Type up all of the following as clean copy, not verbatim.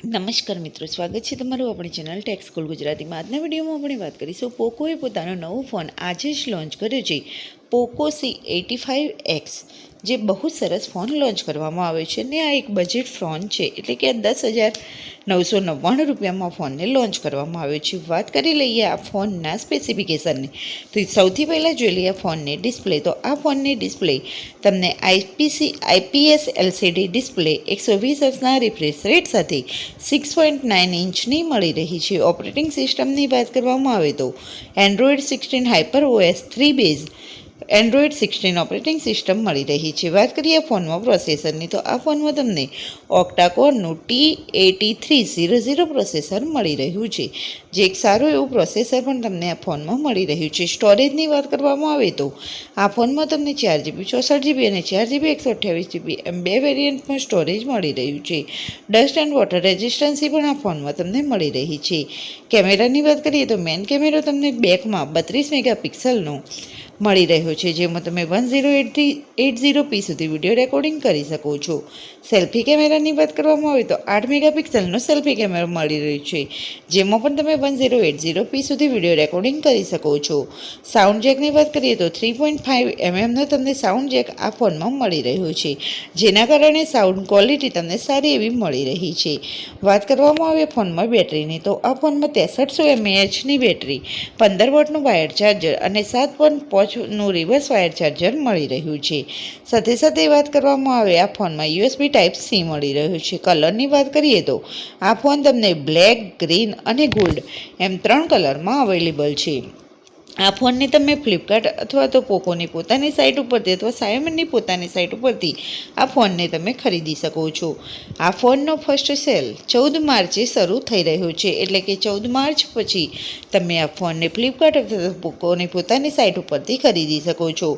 નમસ્કાર મિત્રો, સ્વાગત છે તમારું આપણી ચેનલ ટેક સ્કૂલ ગુજરાતીમાં। આજના વિડીયોમાં આપણે વાત કરીશું પોકોએ પોતાનો નવો ફોન આજે જ લોન્ચ કર્યો છે, પોકો C85X, જે બહુ સરસ ફોન લોન્ચ કરવામાં આવ્યો છે ને આ એક બજેટ ફોન છે, એટલે કે આ 10,999 રૂપિયામાં ફોનને લોન્ચ કરવામાં આવ્યો છે। વાત કરી લઈએ આ ફોનના સ્પેસિફિકેશનની, તો સૌથી પહેલાં જોઈ લઈએ ફોનની ડિસ્પ્લે। તો આ ફોનની ડિસ્પ્લે તમને IPS LCD ડિસ્પ્લે 120 હર્ટ્ઝના રિફ્રેશ રેટ સાથે 6.9 ઇંચની મળી રહી છે। ઓપરેટિંગ સિસ્ટમની વાત કરવામાં આવે તો Android 16 HyperOS 3 base Android 16 operating system મળી રહી છે। વાત કરીએ ફોનમાં પ્રોસેસરની, તો આ ફોનમાં તમને ઓક્ટાકોરનું T8300 પ્રોસેસર મળી રહ્યું છે, જે એક સારું એવું પ્રોસેસર પણ તમને આ ફોનમાં મળી રહ્યું છે। સ્ટોરેજની વાત કરવામાં આવે તો આ ફોનમાં તમને 4GB 64GB અને 4GB 128GB એમ બે વેરિયન્ટમાં સ્ટોરેજ મળી રહ્યું છે। ડસ્ટ એન્ડ વોટર રેઝિસ્ટન્સી પણ આ ફોનમાં તમને મળી રહી છે। કેમેરાની વાત કરીએ તો મેઇન કેમેરો તમને બેકમાં 32 મેગાપિક્સલનો મળી રહ્યો છે, જેમાં તમે 1080p સુધી વિડીયો રેકોર્ડિંગ કરી શકો છો। સેલ્ફી કેમેરાની વાત કરવામાં આવે તો 8 મેગાપિક્સલનો સેલ્ફી કેમેરો મળી રહ્યો છે, જેમાં પણ તમે 1080p સુધી વિડીયો રેકોર્ડિંગ કરી શકો છો। સાઉન્ડ જેકની વાત કરીએ તો 3.5mm તમને સાઉન્ડ જેક આ ફોનમાં મળી રહ્યો છે, જેના કારણે સાઉન્ડ ક્વોલિટી તમને સારી એવી મળી રહી છે। વાત કરવામાં આવે ફોનમાં બેટરીની, તો આ ફોનમાં 6300 mAhની બેટરી, 15 વોટનું વાયર ચાર્જર અને 7.5 નું રિવર્સ વાયર ચાર્જર મળી રહ્યું છે। સાથે સાથે વાત કરવામાં આવે આ ફોનમાં USB Type-C મળી રહ્યું છે। કલરની વાત કરીએ તો આ ફોન તમને બ્લેક, ગ્રીન અને ગોલ્ડ એમ 3 કલરમાં અવેલેબલ છે। આ ફોનને તમે ફ્લિપકાર્ટ અથવા તો પોકોની પોતાની સાઇટ ઉપરથી અથવા સાયમનની પોતાની સાઇટ ઉપરથી આ ફોનને તમે ખરીદી શકો છો। આ ફોનનો ફર્સ્ટ સેલ 14 માર્ચે શરૂ થઈ રહ્યો છે, એટલે કે 14 માર્ચ પછી તમે આ ફોનને ફ્લિપકાર્ટ અથવા પોકોની પોતાની સાઇટ ઉપરથી ખરીદી શકો છો।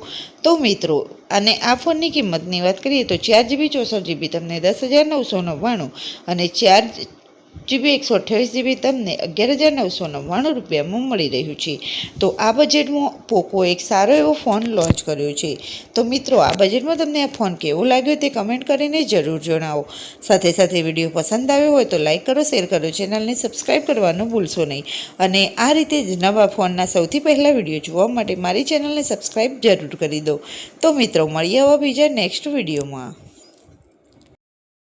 તો મિત્રો, અને આ ફોનની કિંમતની વાત કરીએ તો 4GB 64GB તમને 10,999 અને 4GB 128GB તમને 11,999 રૂપિયામાં મળી રહ્યું છે। તો આ બજેટમાં પોકો એક સારો એવો ફોન લોન્ચ કર્યો છે। તો મિત્રો, આ બજેટમાં તમને આ ફોન કેવો લાગ્યો તે કમેન્ટ કરીને જરૂર જણાવો। સાથે સાથે વિડીયો પસંદ આવ્યો હોય તો લાઇક કરો, શેર કરો, ચેનલને સબસ્ક્રાઈબ કરવાનું ભૂલશો નહીં। અને આ રીતે જ નવા ફોનના સૌથી પહેલાં વિડીયો જોવા માટે મારી ચેનલને સબસ્ક્રાઈબ જરૂર કરી દો। તો મિત્રો, મળીએ આવા બીજા નેક્સ્ટ વિડીયોમાં।